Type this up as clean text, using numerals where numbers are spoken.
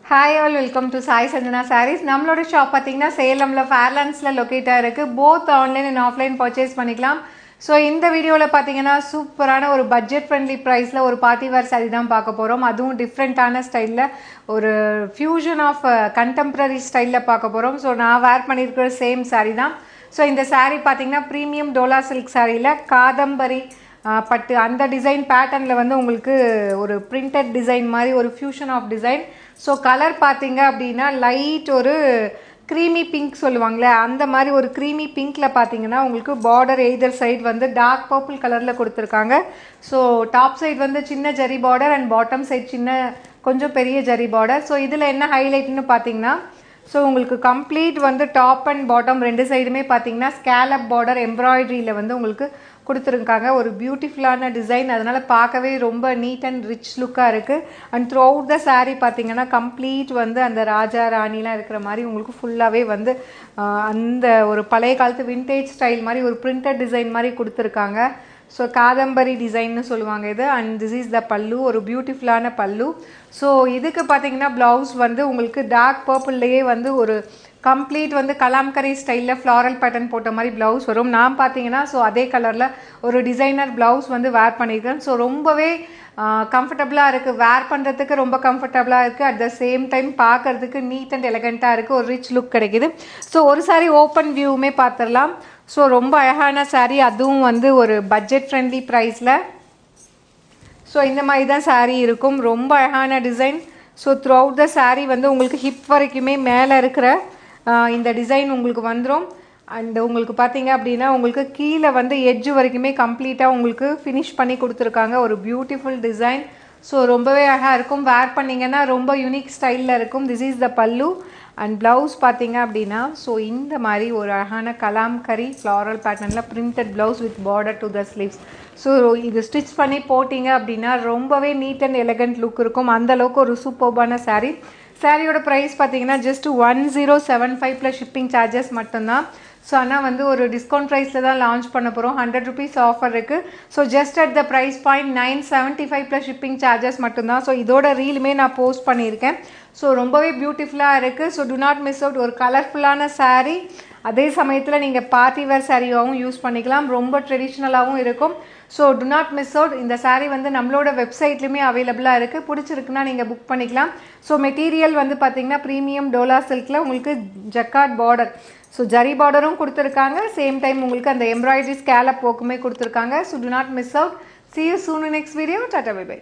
Hi all, welcome to Sai Sanjana Sarees. நம்மளோட shop பார்த்தீங்கன்னா சேலம்ல ஃபேர்லாண்ட்ஸ்ல locate ஆயிருக்கு. Both online and offline purchase பண்ணிக்கலாம். So இந்த வீடியோவில் பார்த்தீங்கன்னா சூப்பரான ஒரு பட்ஜெட் ஃப்ரெண்ட்லி ப்ரைஸில் ஒரு பார்ட்டி வேர் சாரீ தான் பார்க்க போகிறோம். அதுவும் டிஃப்ரெண்ட்டான ஸ்டைலில் ஒரு ஃபியூஷன் ஆஃப் கண்டெம்பரரி ஸ்டைலில் பார்க்க போகிறோம். ஸோ நான் வேர் பண்ணியிருக்கிற சேம் சாரீ தான். ஸோ இந்த சாரீ பார்த்தீங்கன்னா ப்ரீமியம் டோலா சில்க் சாரியில் காதம்பரி பட்டு அந்த டிசைன் பேட்டர்னில் வந்து உங்களுக்கு ஒரு பிரிண்டட் டிசைன் மாதிரி ஒரு fusion of design. So colour பார்த்தீங்க அப்படின்னா லைட் ஒரு க்ரீமி பிங்க் சொல்லுவாங்களே அந்த மாதிரி ஒரு க்ரீமி பிங்க்கில் பார்த்தீங்கன்னா உங்களுக்கு பார்டர் எய்தர் சைடு வந்து டார்க் பர்பிள் கலரில் கொடுத்துருக்காங்க. ஸோ டாப் சைடு வந்து சின்ன zari border and bottom side சின்ன கொஞ்சம் பெரிய ஜரி பார்டர். ஸோ இதில் என்ன ஹைலைட்னு பார்த்தீங்கன்னா ஸோ உங்களுக்கு கம்ப்ளீட் வந்து டாப் அண்ட் பாட்டம் ரெண்டு சைடுமே பார்த்தீங்கன்னா ஸ்கேலப் பார்டர் எம்ப்ராய்டரியில் வந்து உங்களுக்கு கொடுத்துருக்காங்க. ஒரு பியூட்டிஃபுல்லான டிசைன், அதனால் பார்க்கவே ரொம்ப நீட் அண்ட் ரிச் லுக்காக இருக்குது. And through out the sari பார்த்தீங்கன்னா கம்ப்ளீட் வந்து அந்த ராஜா ராணிலாம் இருக்கிற மாதிரி உங்களுக்கு ஃபுல்லாகவே வந்து அந்த ஒரு பழைய காலத்து விண்டேஜ் ஸ்டைல் மாதிரி ஒரு பிரிண்டட் டிசைன் மாதிரி கொடுத்துருக்காங்க. ஸோ காதம்பரி டிசைன்னு சொல்லுவாங்க இது. அண்ட் திஸ் இஸ் த பல்லு, ஒரு பியூட்டிஃபுல்லான பல்லு. ஸோ இதுக்கு பார்த்தீங்கன்னா ப்ளவுஸ் வந்து உங்களுக்கு டார்க் பர்பிள்லேயே வந்து ஒரு கம்ப்ளீட் வந்து கலாம்கரி ஸ்டைலில் ஃப்ளாரல் பேட்டர்ன் போட்ட மாதிரி ப்ளவுஸ் வரும். நான் பார்த்தீங்கன்னா ஸோ அதே கலரில் ஒரு டிசைனர் ப்ளவுஸ் வந்து வேர் பண்ணியிருக்கேன். ஸோ ரொம்பவே கம்ஃபர்டபுளாக இருக்குது, வேர் பண்ணுறதுக்கு ரொம்ப கம்ஃபர்டபுளாக இருக்குது. அட் த சேம் டைம் பார்க்குறதுக்கு நீட் அண்ட் எலகண்ட்டாக இருக்குது, ஒரு ரிச் லுக் கிடைக்குது. ஸோ ஒரு சாரி ஓப்பன் வியூவுமே பார்த்துடலாம். ஸோ ரொம்ப அழகான சாரீ, அதுவும் வந்து ஒரு பட்ஜெட் ஃப்ரெண்ட்லி ப்ரைஸில். ஸோ இந்த மாதிரி தான் சாரீ இருக்கும், ரொம்ப அழகான design. So through out the sari வந்து உங்களுக்கு ஹிப் வரைக்குமே மேலே இருக்கிற இந்த டிசைன் உங்களுக்கு வந்துடும். அண்ட் உங்களுக்கு பார்த்தீங்க அப்படின்னா உங்களுக்கு கீழே வந்து எட்ஜு வரைக்குமே கம்ப்ளீட்டாக உங்களுக்கு ஃபினிஷ் பண்ணி கொடுத்துருக்காங்க. ஒரு பியூட்டிஃபுல் டிசைன். ஸோ ரொம்பவே அழகாக இருக்கும், வேர் பண்ணிங்கன்னா ரொம்ப யூனிக் ஸ்டைலில் இருக்கும். திஸ் இஸ் த பல்லு. அண்ட் ப்ளவுஸ் பார்த்தீங்க அப்படின்னா ஸோ இந்த மாதிரி ஒரு அழகான கலாம்கரி ஃப்ளாரல் பேட்டர்னில் printed blouse with border to the sleeves. So இது ஸ்டிச் பண்ணி போட்டிங்க அப்படின்னா ரொம்பவே நீட் அண்ட் எலகண்ட் லுக் இருக்கும். அந்தளவுக்கு ஒரு சூப்பர்பான சாரீ. சாரியோட ப்ரைஸ் பார்த்தீங்கன்னா ஜஸ்ட் 1075 ப்ளஸ் ஷிப்பிங் சார்ஜஸ் மட்டும்தான். ஸோ ஆனால் வந்து ஒரு டிஸ்கவுண்ட் ப்ரைஸில் தான் லான்ச் பண்ண போகிறோம். 100 rupees ஆஃபர் இருக்குது. So just at the price point 975 plus shipping charges மட்டும்தான். ஸோ இதோட ரீலுமே நான் போஸ்ட் பண்ணியிருக்கேன். ஸோ ரொம்பவே பியூட்டிஃபுல்லாக இருக்குது. So do not miss out. ஒரு கலர்ஃபுல்லான சாரீ, அதே சமயத்தில் நீங்கள் பார்ட்டி வேர் சாரியாகவும் யூஸ் பண்ணிக்கலாம், ரொம்ப ட்ரெடிஷ்னலாகவும் இருக்கும். So do not miss out. இந்த சாரீ வந்து நம்மளோட வெப்சைட்லேயுமே அவைலபிளாக இருக்குது, பிடிச்சிருக்குன்னா நீங்கள் புக் பண்ணிக்கலாம். ஸோ மெட்டீரியல் வந்து பார்த்தீங்கன்னா ப்ரீமியம் டோலா சில்கில் உங்களுக்கு ஜக்கார்ட் பார்டர், ஸோ ஜரி பார்டரும் கொடுத்துருக்காங்க. சேம் டைம் உங்களுக்கு அந்த எம்ப்ராய்டரி ஸ்கேலப் போக்குமே கொடுத்துருக்காங்க. So do not miss out. See you soon in next video. Tata, bye bye.